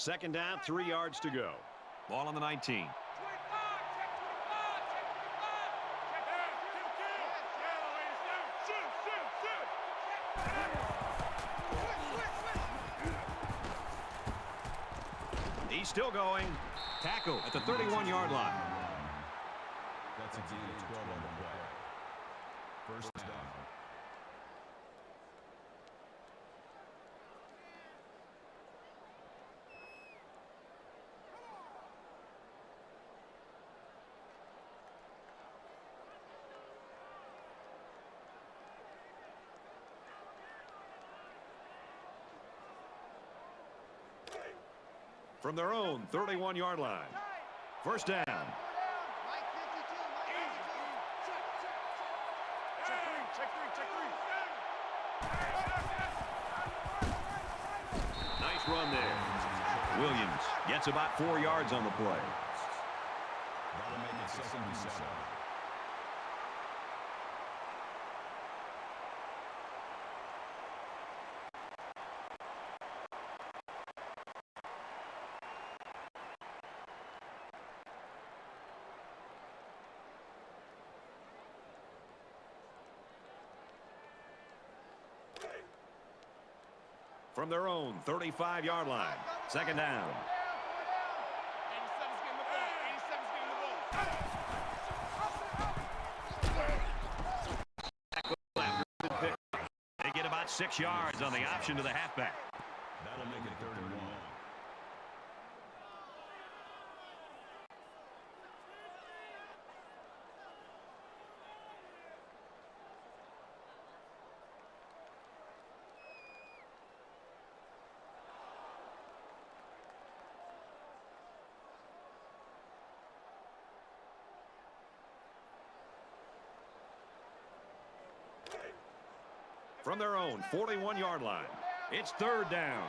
Second down, 3 yards to go. Ball on the 19. He's still going. Tackle at the 31-yard line. That's a gain of 12 on the play. First down. From their own 31-yard line. First down. Nice run there. Williams gets about 4 yards on the play. That'll make it 2nd and 7. From their own 35-yard line. Second down. They get about 6 yards on the option to the halfback. That'll make it 3rd and 1. From their own 41-yard line. It's 3rd down.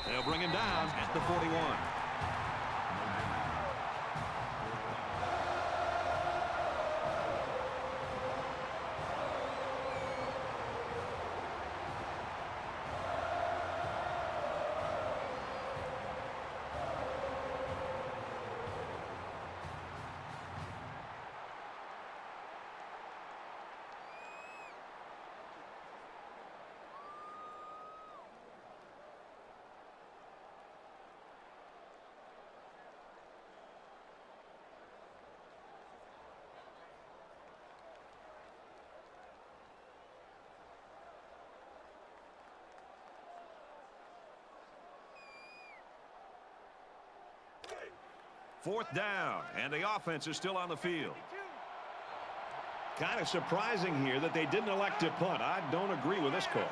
They'll bring him down at the 41. Fourth down, and the offense is still on the field. Kind of surprising here that they didn't elect to punt. I don't agree with this call.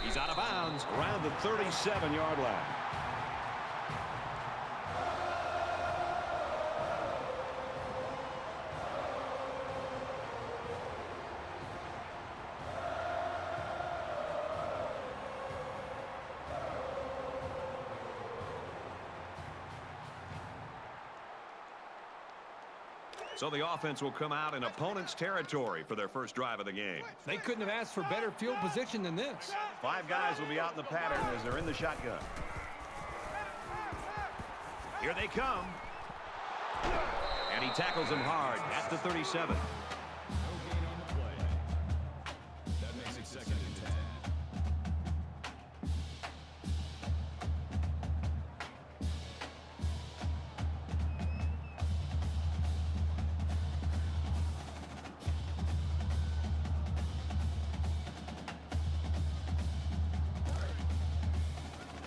He's out of bounds around the 37-yard line. So the offense will come out in opponent's territory for their first drive of the game. They couldn't have asked for better field position than this. 5 guys will be out in the pattern as they're in the shotgun. Here they come. And he tackles him hard at the 37. No gain on the play. That makes it 2nd and 10.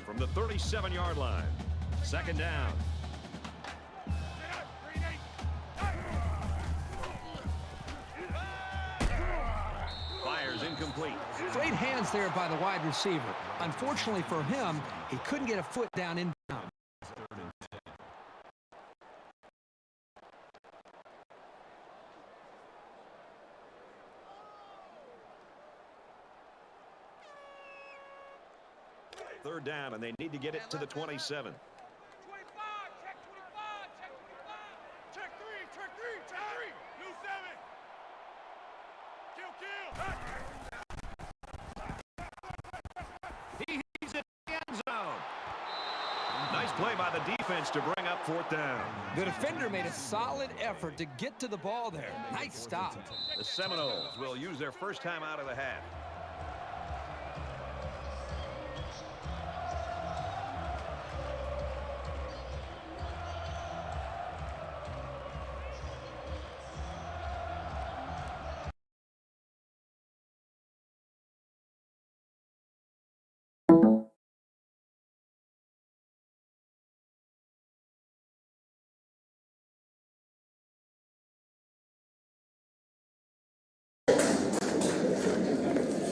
From the 37-yard line. Second down. Fires incomplete. Great hands there by the wide receiver. Unfortunately for him, he couldn't get a foot down in bounds. 3rd and 10. Third down, and they need to get it to the 27. He's in the end zone. Nice play by the defense to bring up 4th down. The defender made a solid effort to get to the ball there. Nice stop. The Seminoles will use their first time out of the half.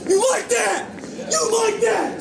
You like that? You like that?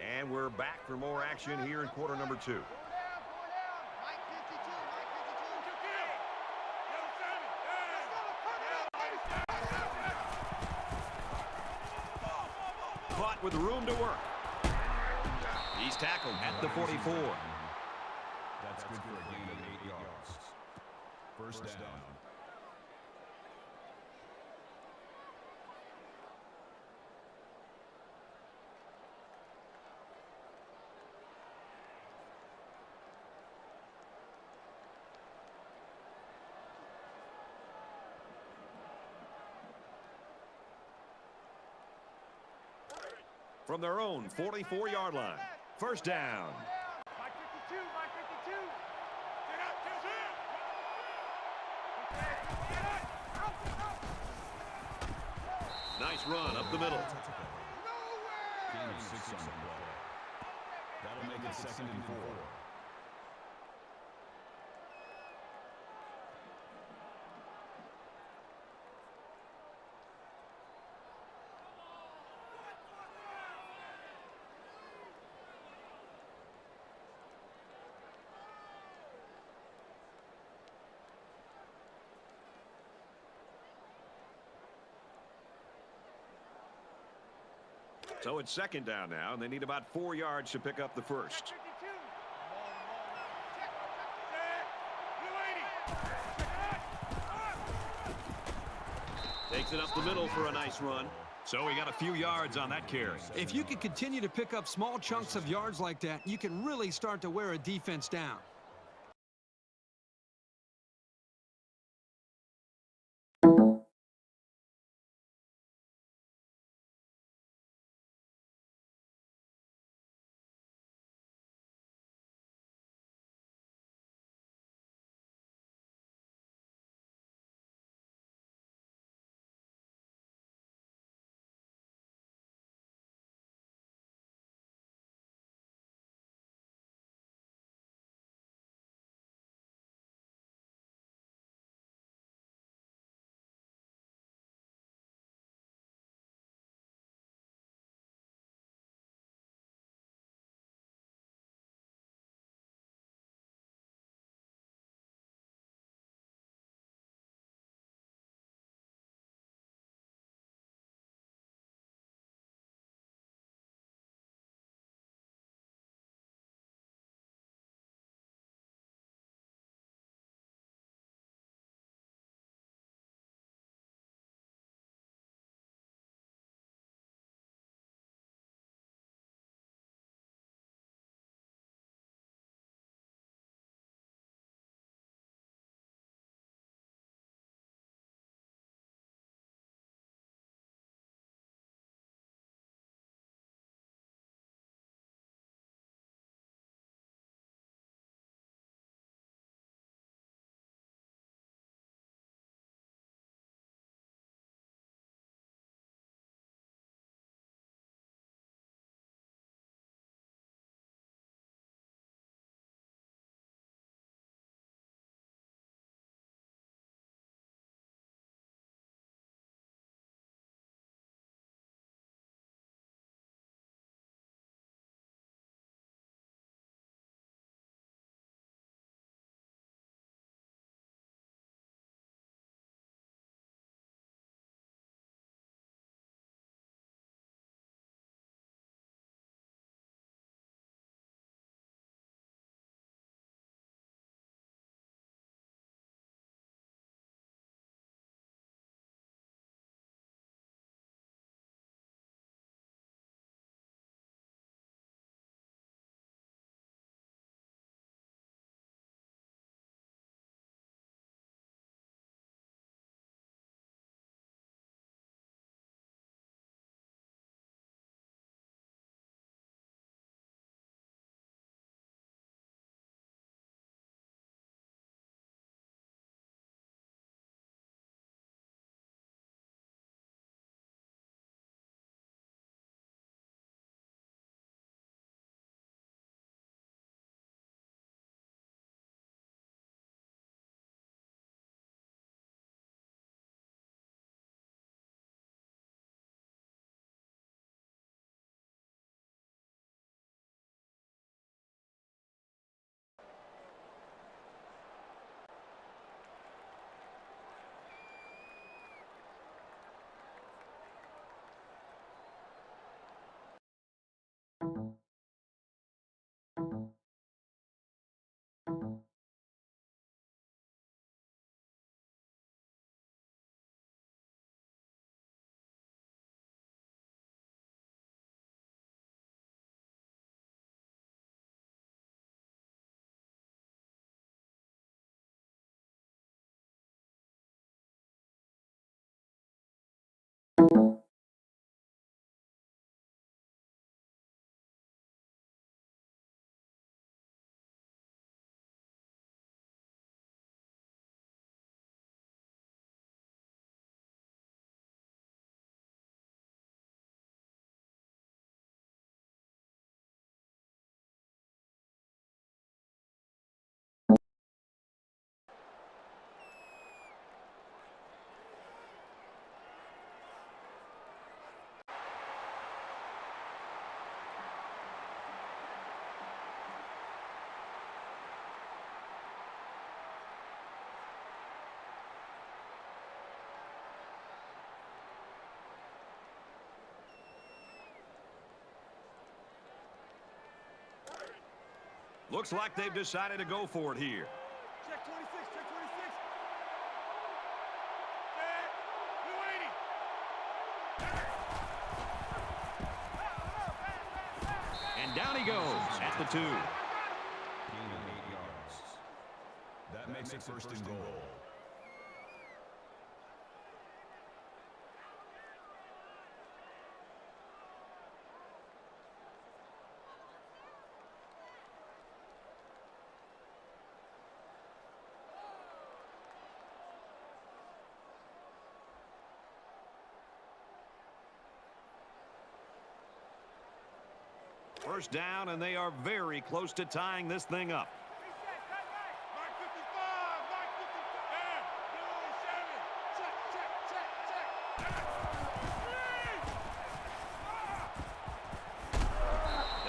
And we're back for more action here in quarter number 2. Caught with room to work. He's tackled at the 44. That's good for a gain of 8 yards. First down. From their own 44-yard line. First down. Nice run up the middle. Gain of 6 on the play. That'll make it 2nd and 4. So it's 2nd down now, and they need about 4 yards to pick up the first. Takes it up the middle for a nice run. So he got a few yards on that carry. If you can continue to pick up small chunks of yards like that, you can really start to wear a defense down. Looks like they've decided to go for it here. Check 26, check 26. And down he goes at the 2. Gain of 8 yards. That makes it first and goal. First down, and they are very close to tying this thing up. Mark 55, Mark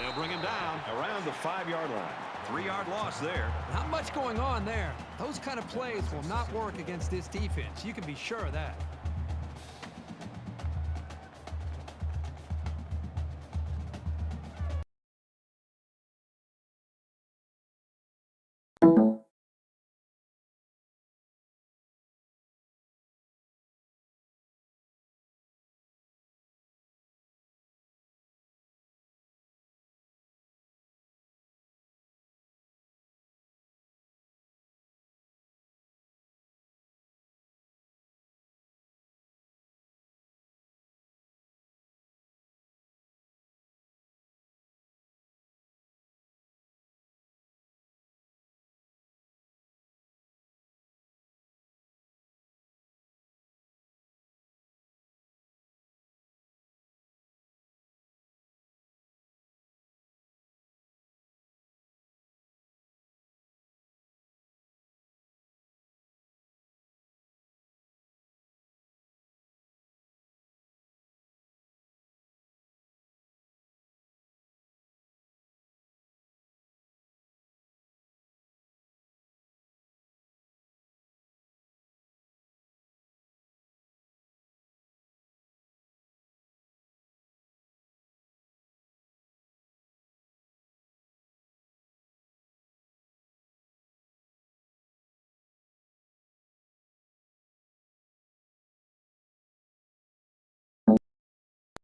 55. They'll bring him down around the 5-yard line. 3-yard loss there. Not much going on there. Those kind of plays will not work against this defense. You can be sure of that.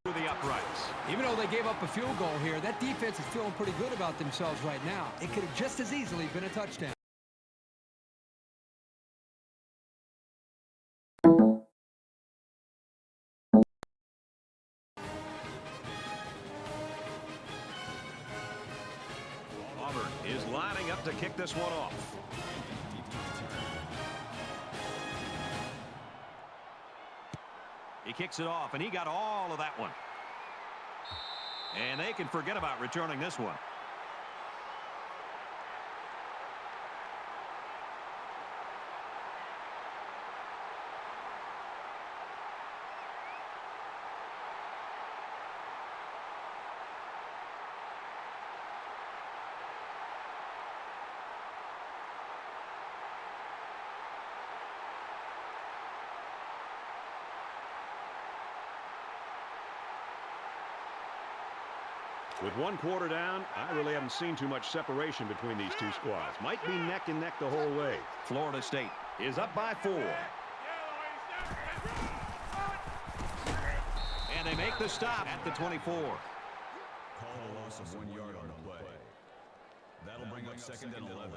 Through the uprights. Even though they gave up a field goal here, that defense is feeling pretty good about themselves right now. It could have just as easily been a touchdown. Auburn is lining up to kick this one off. He kicks it off, and he got all of that one. And they can forget about returning this one. With one quarter down, I really haven't seen too much separation between these two squads. Might be neck and neck the whole way. Florida State is up by 4. And they make the stop at the 24. Call a loss of 1 yard on the play. That'll bring up 2nd and 11.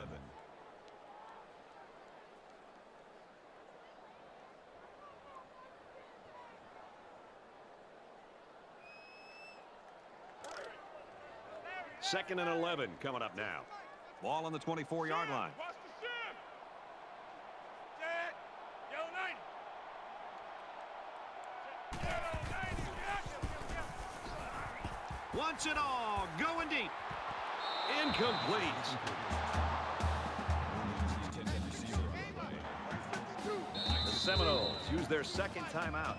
Second and 11 coming up now. Ball on the 24-yard line. Wants it all. Going deep. Incomplete. The Seminoles use their second timeout.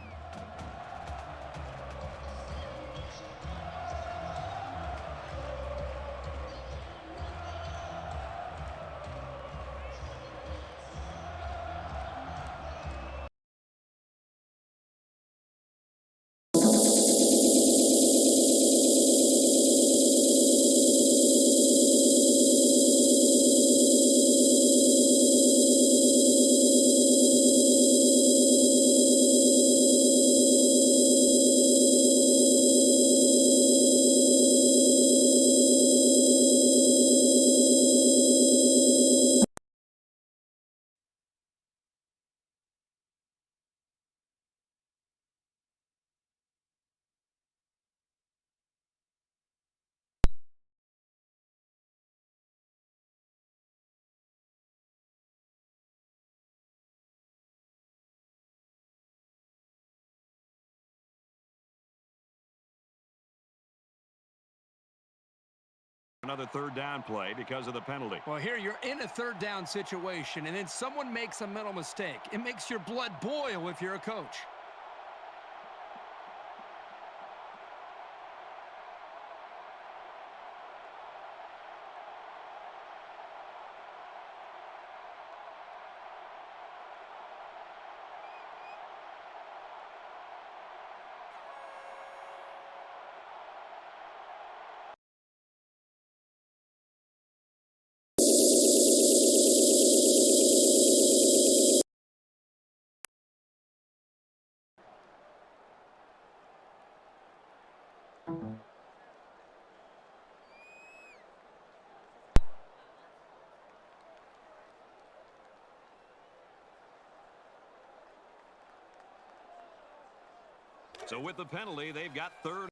Another third down play because of the penalty. Well, here you're in a third down situation, and then someone makes a mental mistake. It makes your blood boil if you're a coach. So with the penalty, they've got third.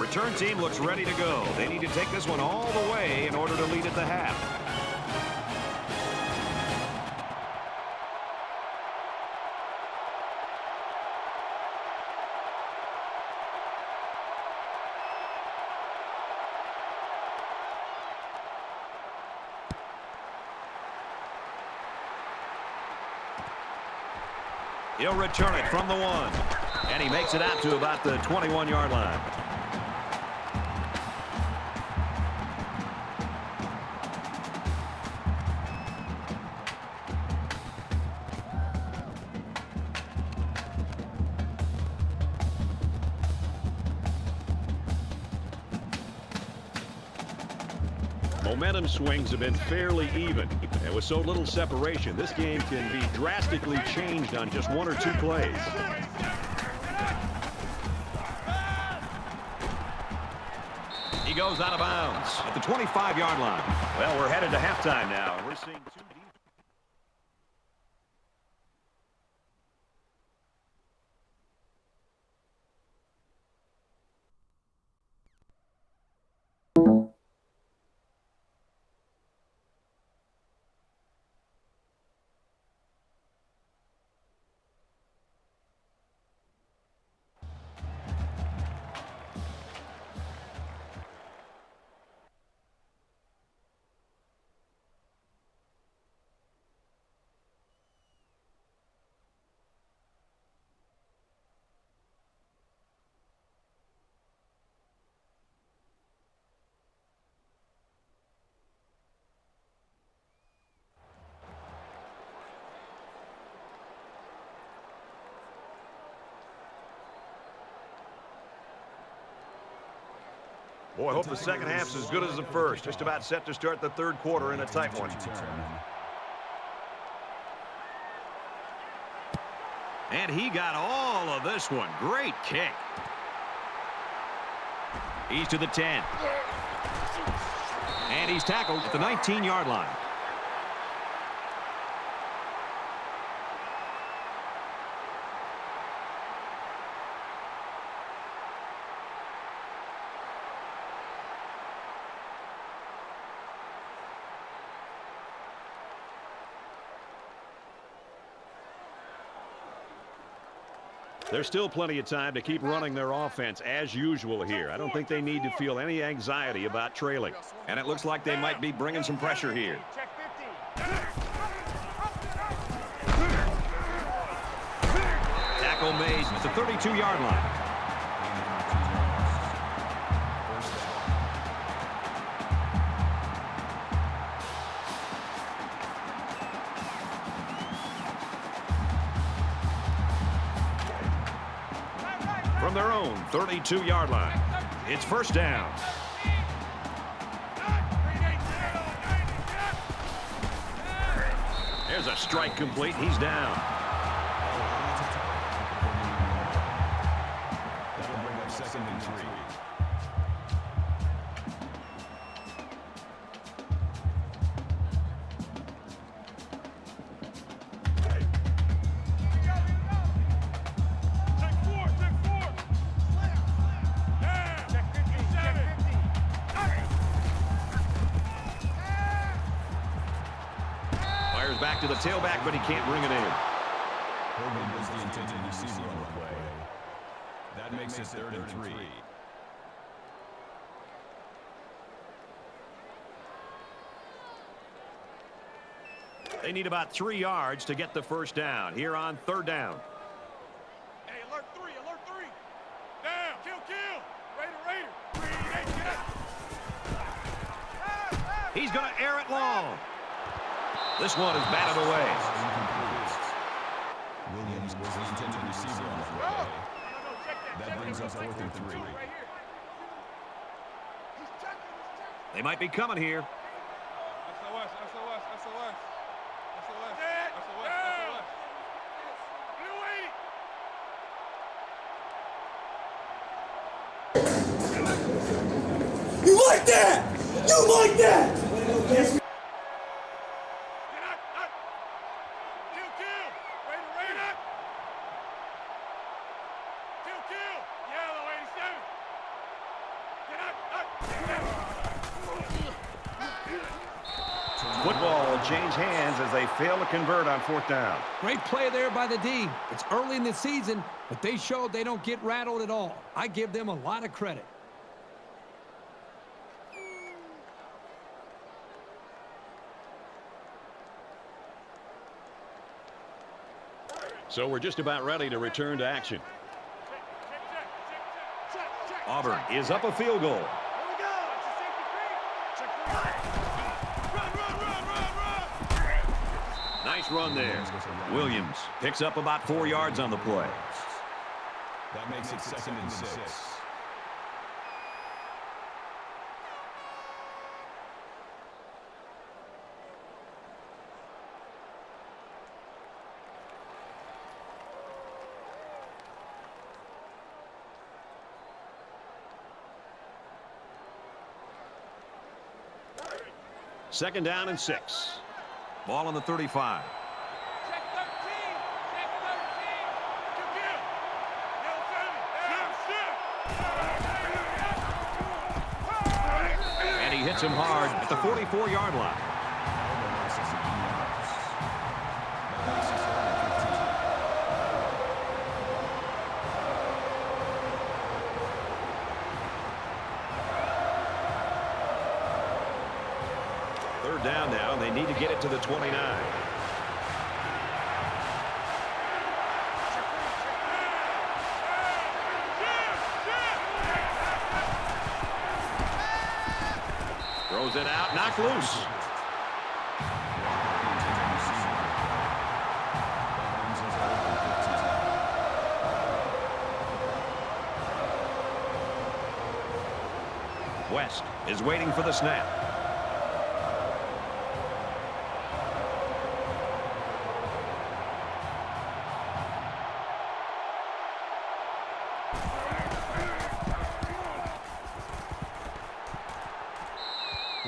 return team looks ready to go. They need to take this one all the way in order to lead at the half. He'll return it from the 1. And he makes it out to about the 21-yard line. Momentum swings have been fairly even. And with so little separation, this game can be drastically changed on just 1 or 2 plays. He goes out of bounds at the 25-yard line. Well, we're headed to halftime now, and we're seeing 2 defenses. Boy, I hope the second half's as good as the first. Just about set to start the third quarter in a tight one. And he got all of this one. Great kick. He's to the 10. And he's tackled at the 19-yard line. There's still plenty of time to keep running their offense as usual here. I don't think they need to feel any anxiety about trailing. And it looks like they might be bringing some pressure here. Tackle made at the 32-yard line. From their own 32-yard line. It's first down. There's a strike complete. He's down. That'll bring up 2nd and 3. Back to the tailback, but he can't bring it in. Hogan was the intended receiver on the play. That makes it 3rd and 3. They need about 3 yards to get the first down here on 3rd down. Hey, alert 3, alert 3. Down, kill. Raider. He's going to air it long. This one is batted away. Williams was the intended receiver on the play. That brings up 4th and 3. They might be coming here. You like that? You like that? Football will change hands as they fail to convert on 4th down. Great play there by the D. It's early in the season, but they showed they don't get rattled at all. I give them a lot of credit. So we're just about ready to return to action. Auburn is up a field goal. Nice run there. Williams picks up about 4 yards on the play. That makes it 2nd and 6. Second down and 6. Ball on the 35. Check 13. Check 13. And he hits him hard at the 44-yard line. Third down now, and they need to get it to the 29. Throws it out, knocked loose. West is waiting for the snap.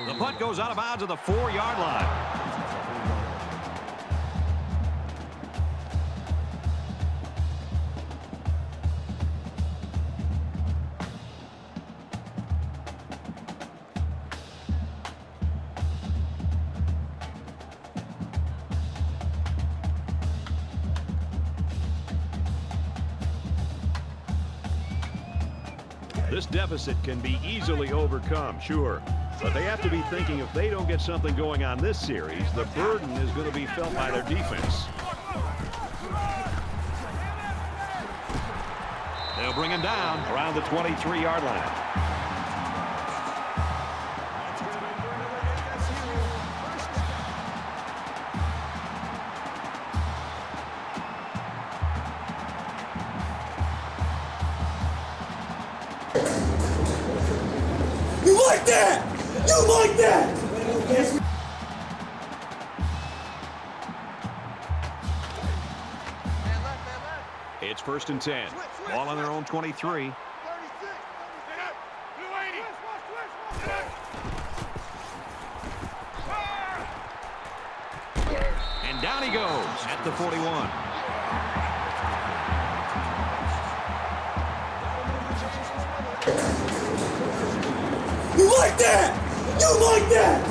The punt goes out of bounds at the 4-yard line. This deficit can be easily overcome, sure. But they have to be thinking if they don't get something going on this series, the burden is going to be felt by their defense. They'll bring him down Around the 23-yard line. You like that? You like that? It's 1st and 10. ball on their own 23. And down he goes at the 41. You like that? You like that?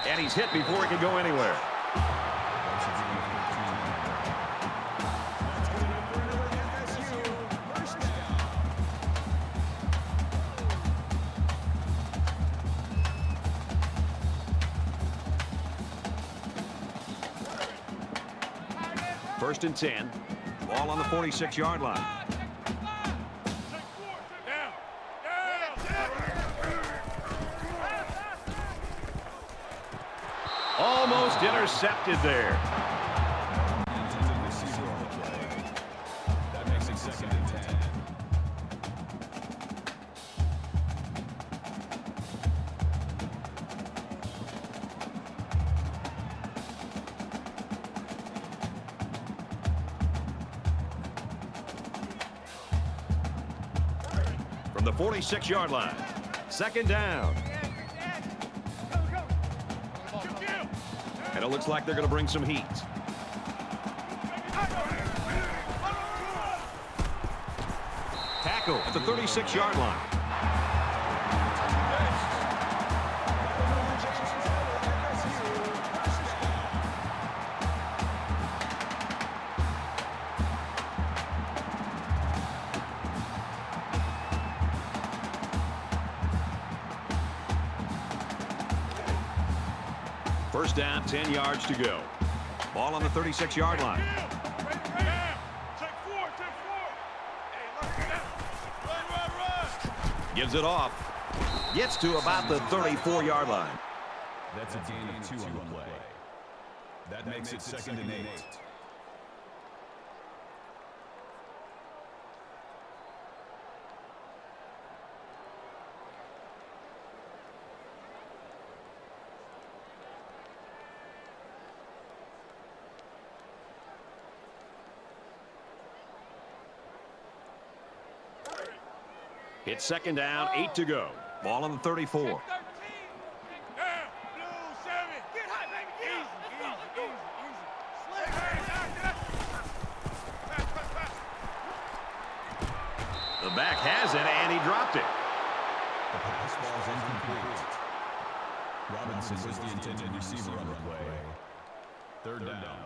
And he's hit before he can go anywhere. First and 10. Ball on the 46-yard line. Almost intercepted there. That makes it 2nd and 10. from the 46-yard line. Second down. And it looks like they're going to bring some heat. Tackle at the 36-yard line. First down, 10 yards to go. Ball on the 36-yard line. Gives it off. Gets to about the 34-yard line. That's a gain of 2 on the play. That makes it 2nd and 8. It's second down, 8 to go. Ball on the 34. The back has it, and he dropped it. The pass ball is incomplete. Robinson was the intended receiver on the play. 3rd down.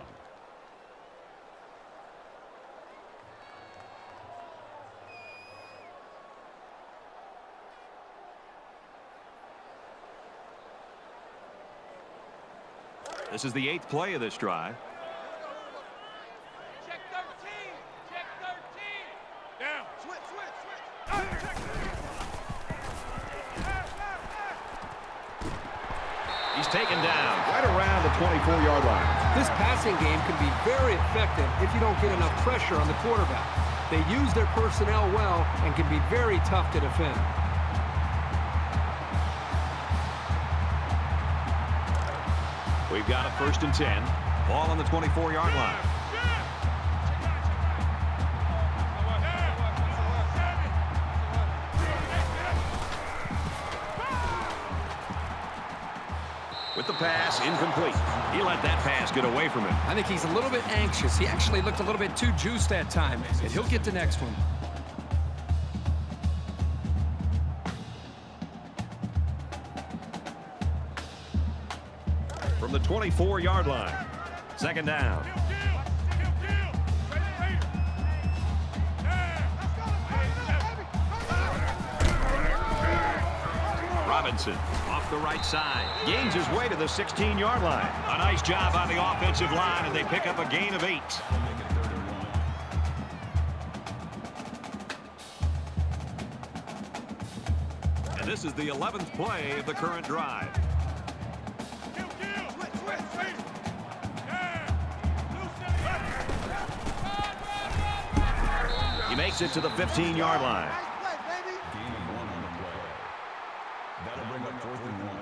This is the 8th play of this drive. Check 13. Check 13. Down. Switch. He's taken down right around the 24-yard line. This passing game can be very effective if you don't get enough pressure on the quarterback. They use their personnel well and can be very tough to defend. We've got a 1st and 10. Ball on the 24-yard line. With the pass, incomplete. He let that pass get away from him. I think he's a little bit anxious. He actually looked a little bit too juiced that time, and he'll get the next one. From the 24-yard line. Second down. Robinson off the right side. Gains his way to the 16-yard line. A nice job on the offensive line, and they pick up a gain of 8. And this is the 11th play of the current drive. He makes it to the 15-yard line. Gain of 1 on the play. That'll bring up 4th and 1.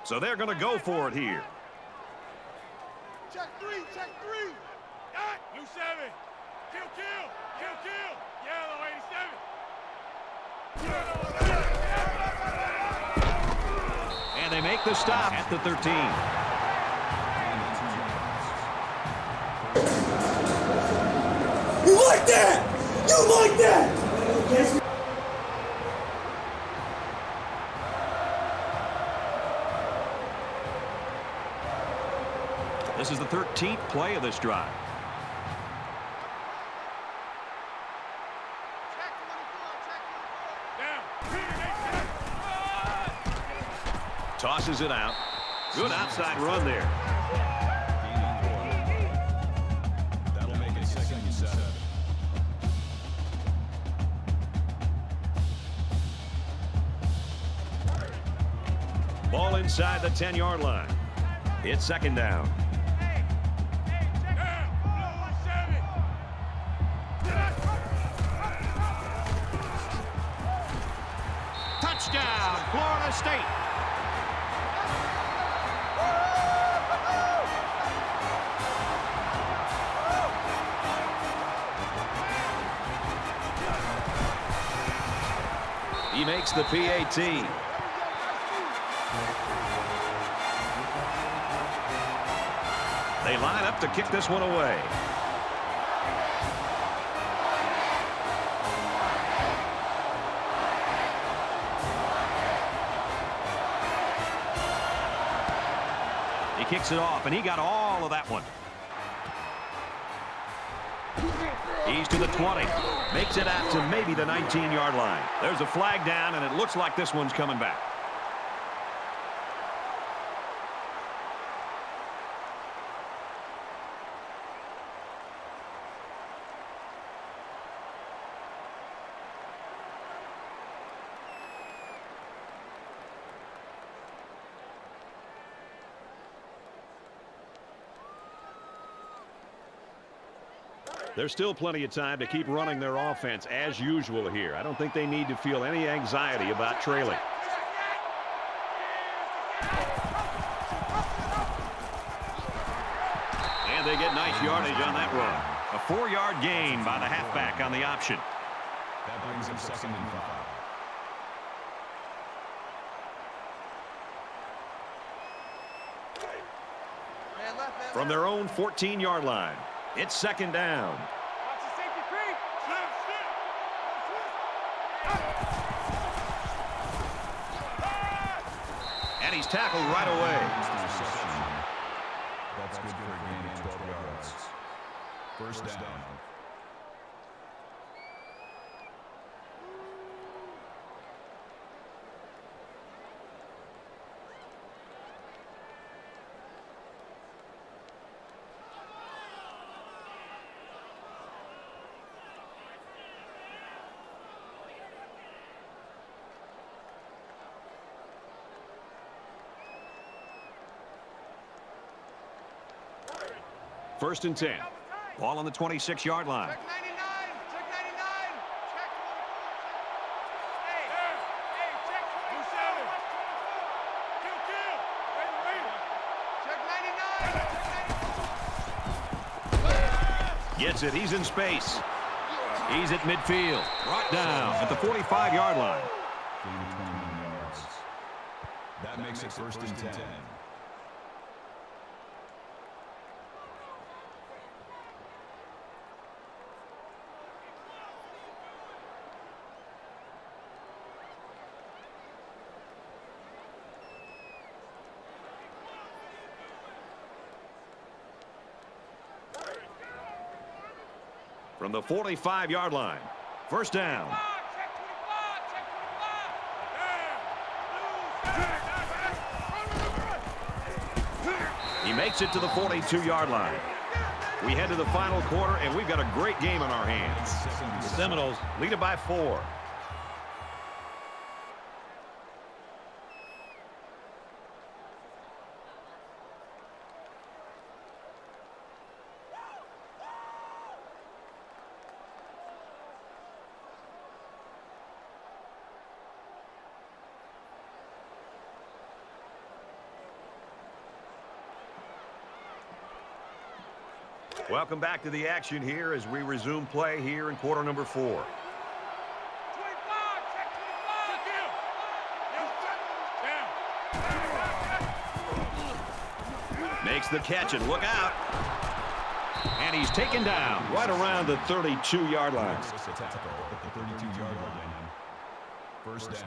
So they're going to go for it here. Check 3. Blue 7. Kill. Yellow 87. And they make the stop at the 13. You like that? You like that? This is the 13th play of this drive. Tosses it out. Good outside run there. That'll make it 2nd and 7. Ball inside the 10-yard line. It's second down. State. He makes the PAT. They line up to kick this one away. He kicks it off, and he got all of that one. He's to the 20. Makes it out to maybe the 19-yard line. There's a flag down, and it looks like this one's coming back. There's still plenty of time to keep running their offense as usual here. I don't think they need to feel any anxiety about trailing. And they get nice yardage on that run. A 4-yard gain by the halfback on the option. That brings up 2nd and 5. From their own 14-yard line, it's 2nd down. Watch the safety creep. And he's tackled right away. That's good for a gain of 12 yards. First down. First and 10. Ball on the 26-yard line. Check 99. Check 99. Check 24. Hey, check 27. Check 99. Gets it. He's in space. He's at midfield. Brought down at the 45-yard line. Gain of 21 yards. That makes it 1st and 10. From the 45-yard line. First down. Check 25. He makes it to the 42-yard line. We head to the final quarter, and we've got a great game on our hands. The Seminoles lead it by 4. Welcome back to the action here as we resume play here in quarter number 4. 25. Check 25. Makes the catch, and look out. And he's taken down right around the 32-yard line. At the 32-yard line. First down.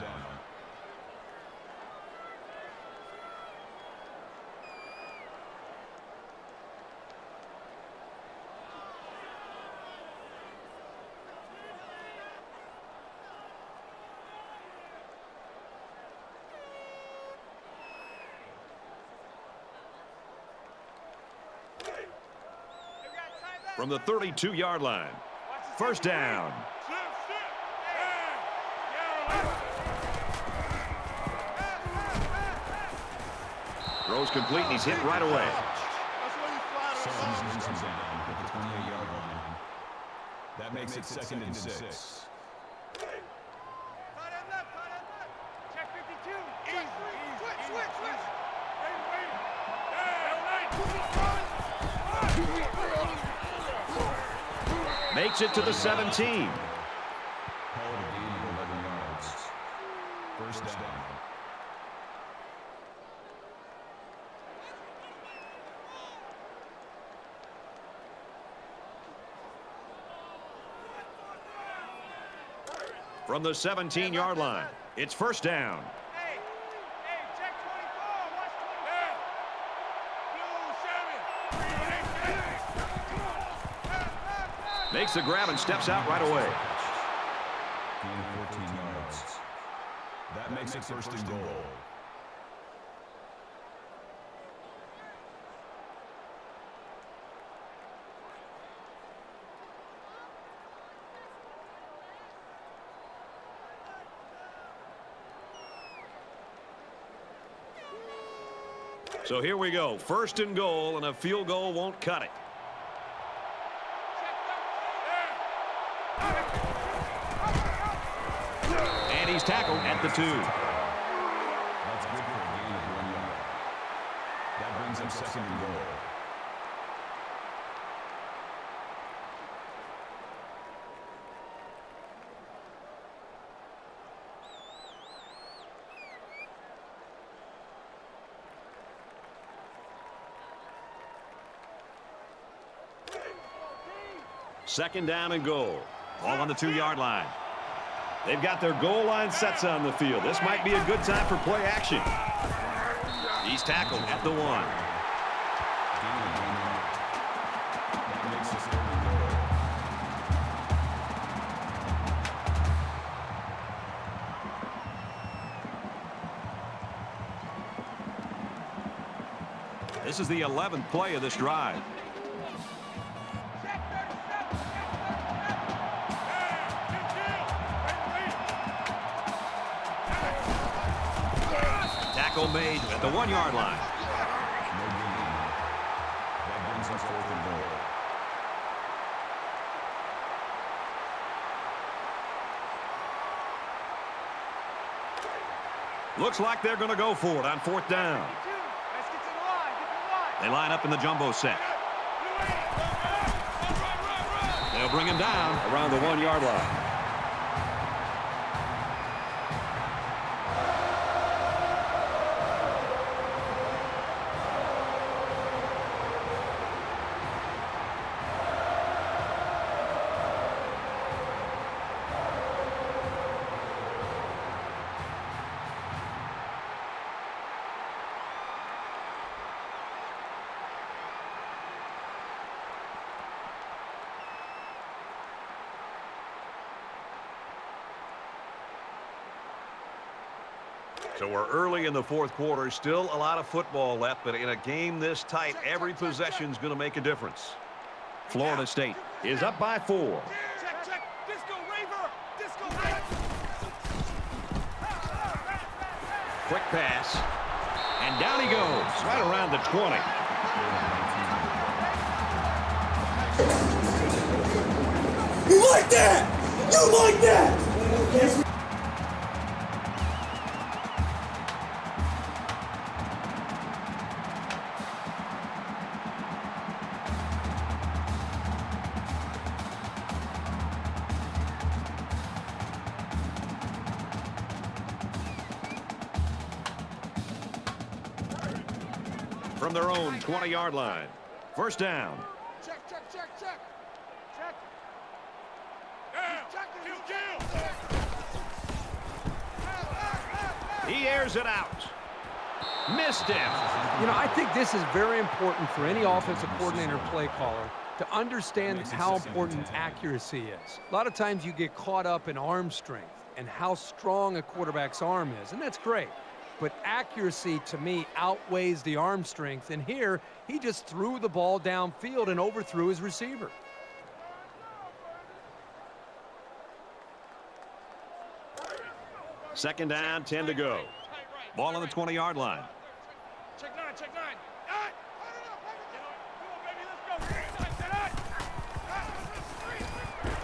From the 32-yard line. First down. Throws complete, and he's hit right away. That makes it 2nd and 6. Check 52. Makes it to the 17. Call it a gain of 11 yards. First down. From the 17-yard line, it's first down. Hey, check 24. Watch 24. Blue 7. Makes the grab and steps out right away. Gain of 14 yards. That makes it first and goal. So here we go. First and goal, and a field goal won't cut it. And he's tackled at the 2. That's good for a gain of 1 yard. That brings up second and goal. Second down and goal. Ball on the 2-yard line. They've got their goal line sets on the field. This might be a good time for play action. He's tackled at the 1. Gain of 1 yard. That makes it third and goal. This is the 11th play of this drive. Tackle made at the 1-yard line. No gain. That brings us fourth and goal. Looks like they're going to go for it on 4th down. Let's get to the line. Get to the line. They line up in the jumbo set. They'll bring him down Around the 1-yard line. So we're early in the 4th quarter. Still a lot of football left, but in a game this tight, every possession's going to make a difference. Florida State Is up by 4. Check. Disco Raver. Disco Raver. Quick pass. And down he goes. Right around the 20. You like that? You like that? From their own 20-yard line. First down. Check. He airs it out. Missed him. You know, I think this is very important for any offensive coordinator or play caller to understand how important accuracy is. A lot of times you get caught up in arm strength and how strong a quarterback's arm is, and that's great. But accuracy, to me, outweighs the arm strength. And here, he just threw the ball downfield and overthrew his receiver. Second down, 10 to go. Ball on the 20-yard line. Check 9.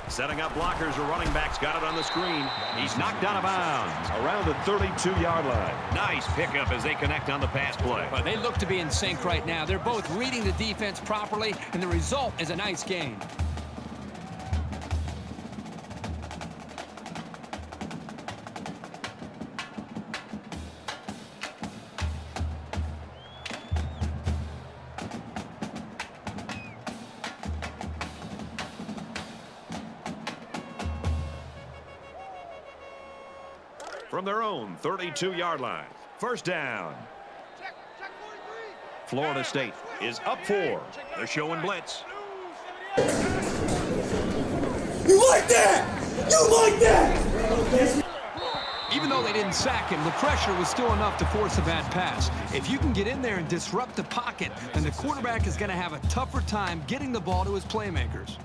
Setting up blockers or running backs. Got it on the screen. He's knocked out of bounds around the 32-yard line. Nice pickup as they connect on the pass play. But they look to be in sync right now. They're both reading the defense properly, and the result is a nice gain. from their own 32-yard line. First down. Florida State is up 4. They're showing blitz. You like that? You like that? Even though they didn't sack him, the pressure was still enough to force a bad pass. If you can get in there and disrupt the pocket, then the quarterback is going to have a tougher time getting the ball to his playmakers.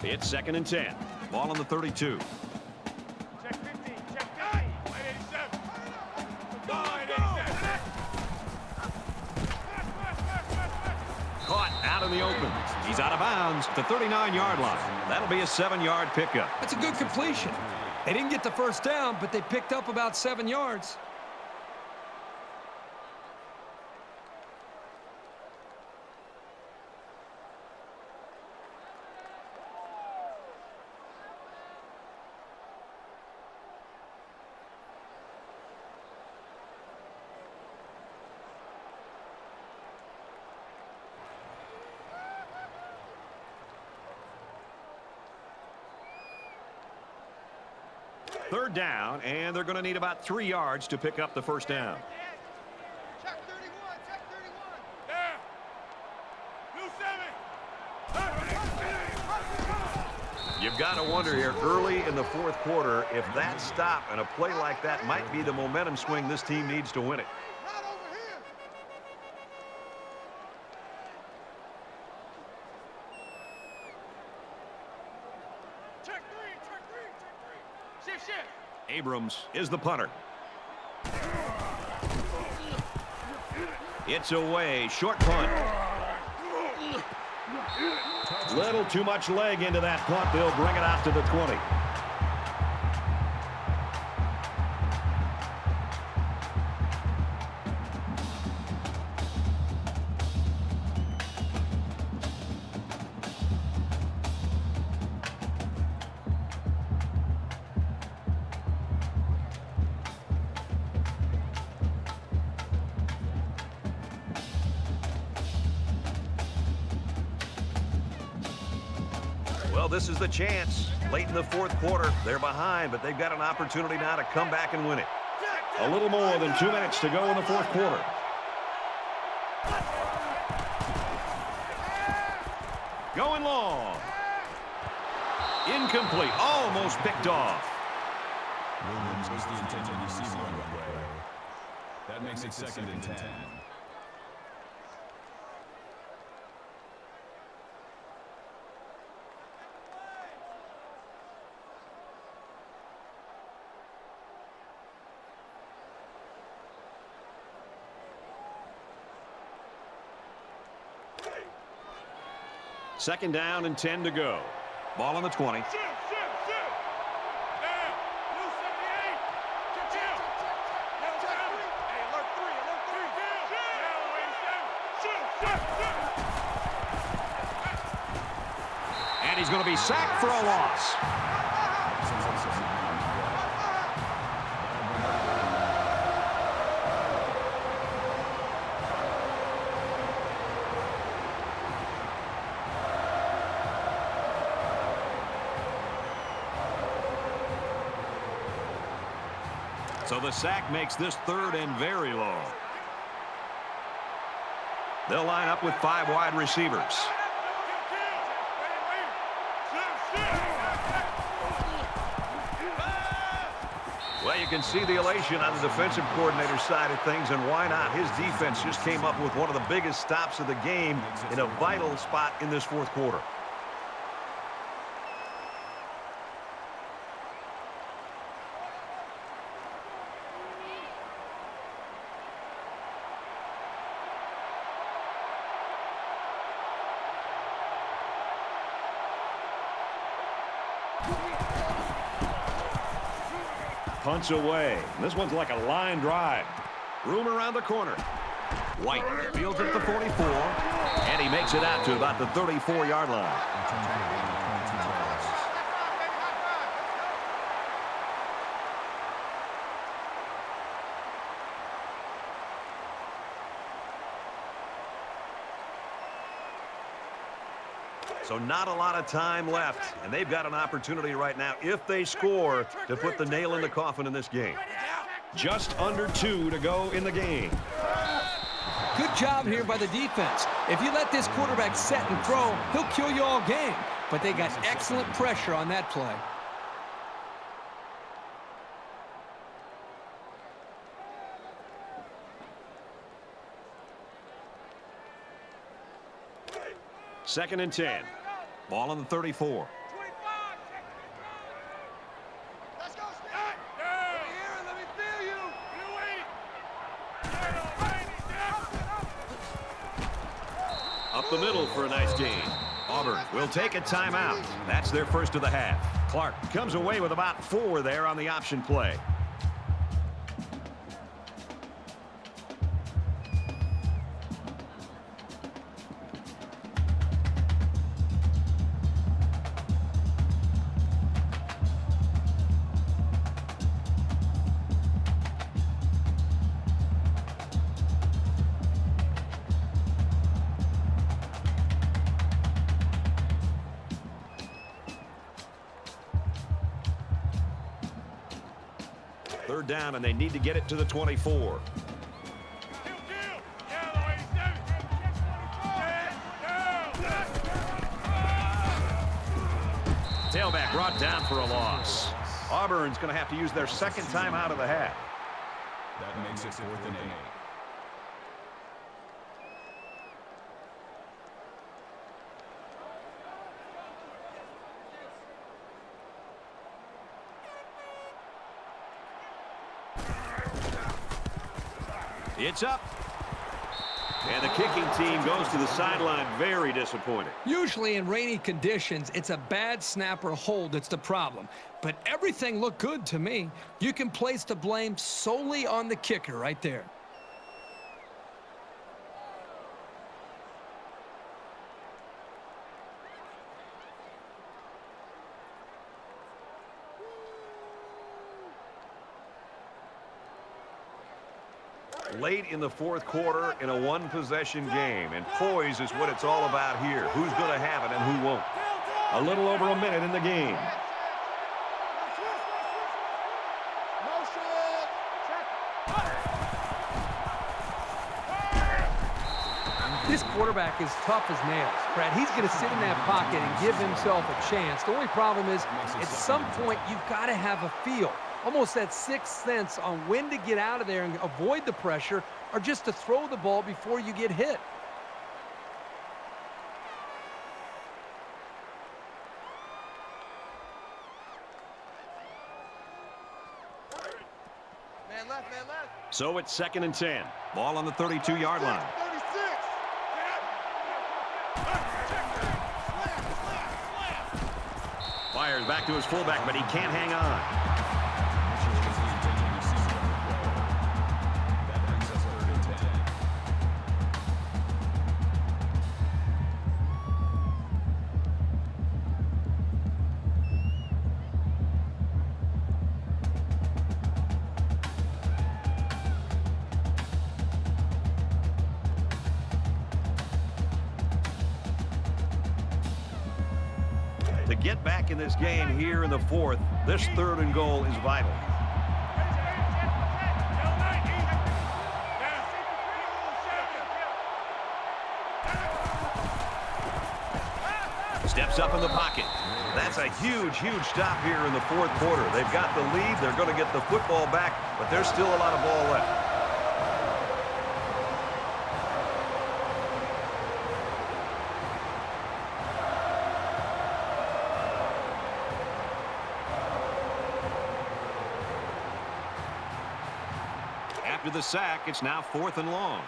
It's 2nd and 10. Ball on the 32. Check 15. Check 987. 987. Caught out in the open. He's out of bounds at the 39-yard line. That'll be a 7-yard pickup. That's a good completion. They didn't get the first down, but they picked up about 7 yards. Third down, and they're going to need about 3 yards to pick up the first down. Check 31. Check 31. There. New 7. You've got to wonder here early in the fourth quarter if that stop and a play like that might be the momentum swing this team needs to win it. Not over here. Check 3. Check 3. Check 3. Shift, shift. Abrams is the punter. It's away. Short punt. Little too much leg into that punt. They'll bring it out to the 20. Well, this is the chance. Late in the fourth quarter, they're behind, but they've got an opportunity now to come back and win it. A little more than 2 minutes to go in the fourth quarter. Going long. Incomplete. Almost picked off. Williams was the intended receiver on the play. That makes it 2nd and 10. Second down and 10 to go. Ball on the 20. Shift, shift, shift. Down. New 78. Check, check. Now 7. Hey, alert 3. Alert 3. Now 87. Shift, shift, shift. And he's going to be sacked for a loss. So the sack makes this 3rd and very long. They'll line up with 5 wide receivers. Well, you can see the elation on the defensive coordinator's side of things, and why not? His defense just came up with one of the biggest stops of the game in a vital spot in this fourth quarter. Punts away. This one's like a line drive. Room around the corner. White fields at the 44, and he makes it out to about the 34-yard line. So not a lot of time left, and they've got an opportunity right now, if they score, to put the nail in the coffin in this game. Just under 2 to go in the game. Good job here by the defense. If you let this quarterback set and throw, he'll kill you all game. But they got excellent pressure on that play. Second and 10. Ball on the 34. Let's go, Stan. Let me hear it. Let me feel you. You wait. Up the middle for a nice gain. Auburn will take a timeout. That's their first of the half. Clark comes away with about 4 there on the option play. Third down, and they need to get it to the 24. Tailback brought down for a loss. Auburn's going to have to use their second time out of the half. That makes it 4th and 8. It's up. And the kicking team goes to the sideline very disappointed. Usually in rainy conditions, it's a bad snap or hold that's the problem. But everything looked good to me. You can place the blame solely on the kicker right there. Late in the fourth quarter in a one-possession game, and poise is what it's all about here. Who's going to have it and who won't? A little over a minute in the game. This quarterback is tough as nails, Brad. He's going to sit in that pocket and give himself a chance. The only problem is, at some point, you've got to have a feel. Almost that sixth sense on when to get out of there and avoid the pressure, or just to throw the ball before you get hit. Man left, man left. So it's 2nd and 10. Ball on the 32-yard line. 36. Fires back to his fullback, but he can't hang on. That brings us 3rd and 10. To get back in this game here in the fourth, this 3rd and goal is vital. Steps up in the pocket. That's a huge, huge stop here in the fourth quarter. They've got the lead. They're going to get the football back, but there's still a lot of ball left. After the sack, it's now 4th and long.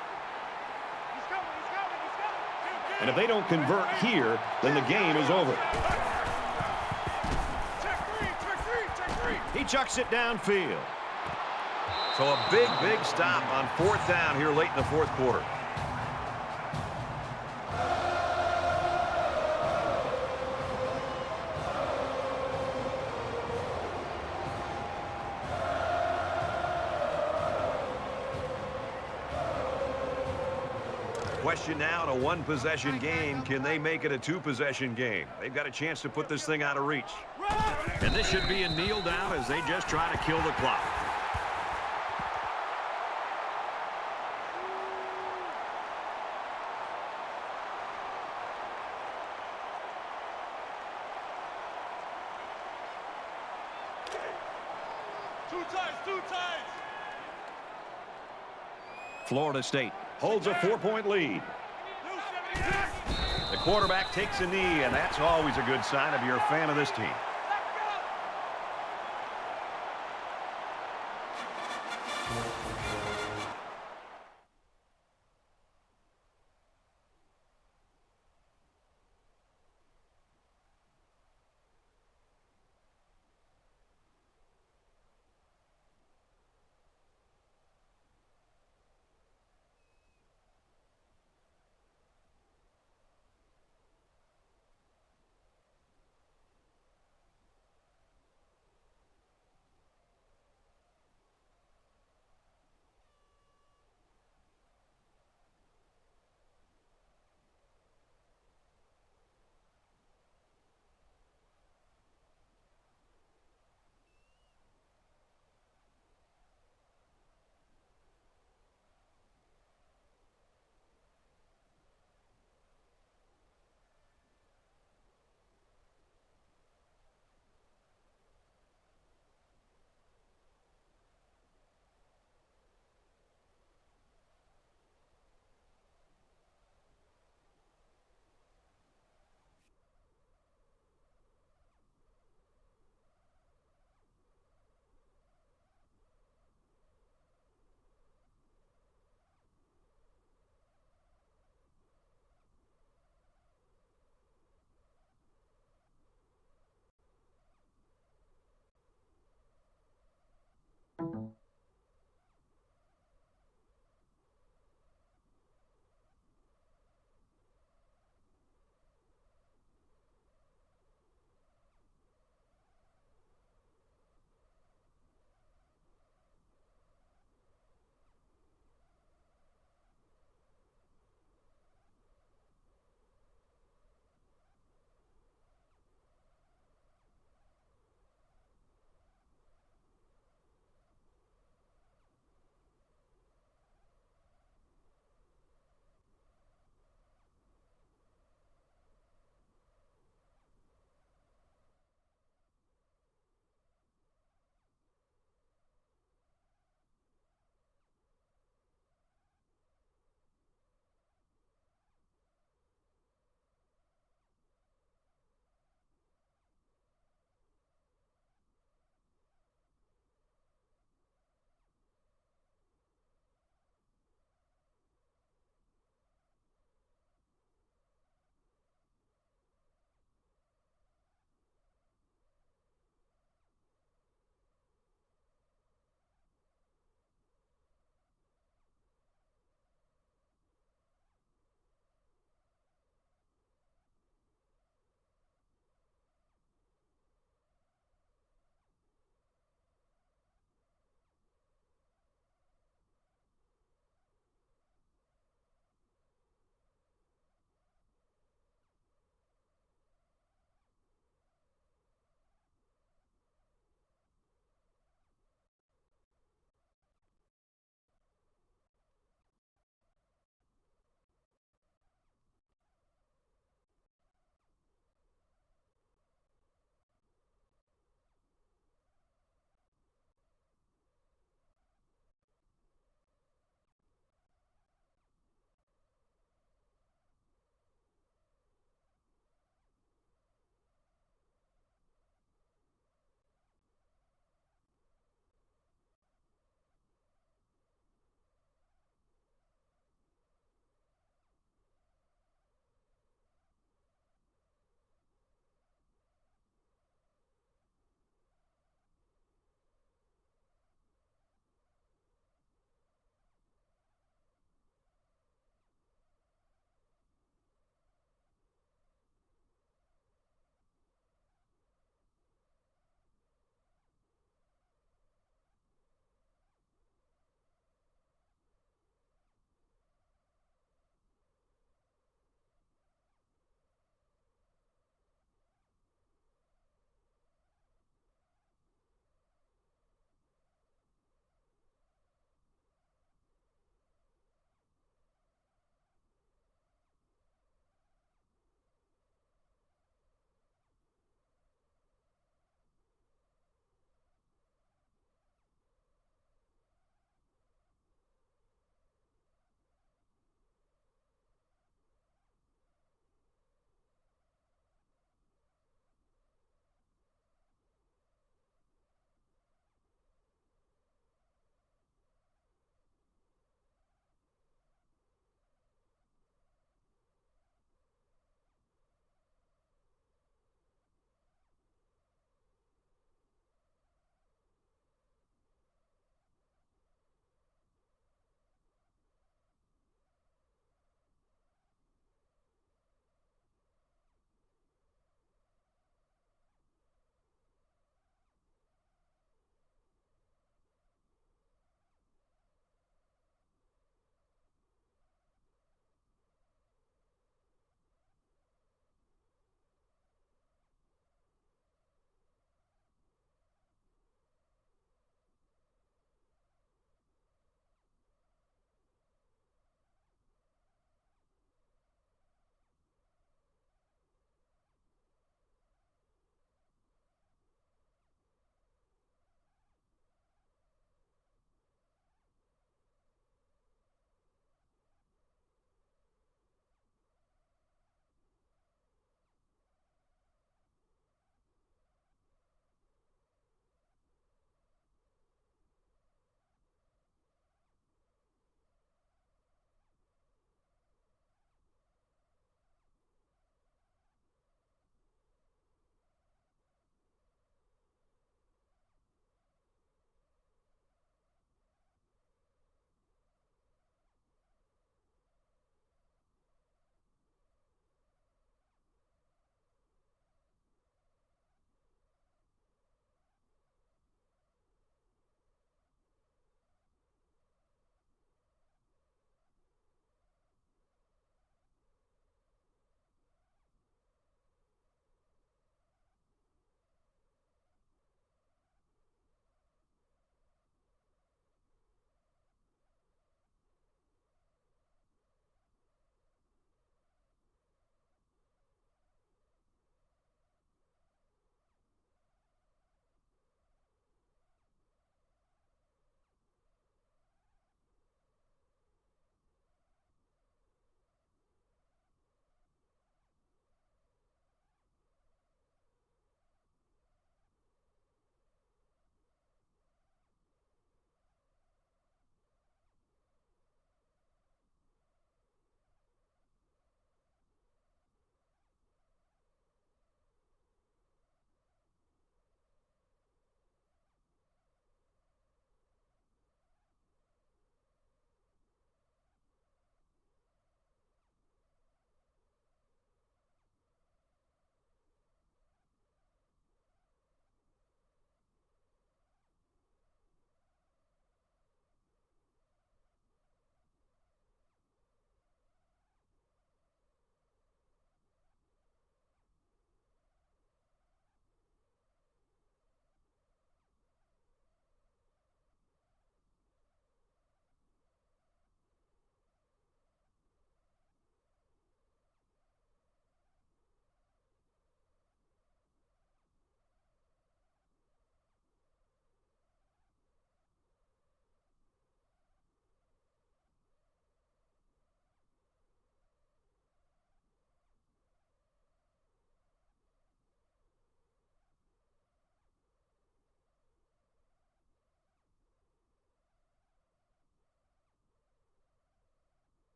And if they don't convert here, then the game is over. He chucks it downfield. So a big, big stop on 4th down here late in the fourth quarter. question now, in a one-possession game, can they make it a two-possession game? They've got a chance to put this thing out of reach. And this should be a kneel down as they just try to kill the clock. Two times. Florida State holds a 4-point lead. The quarterback takes a knee, and that's always a good sign if you're a fan of this team.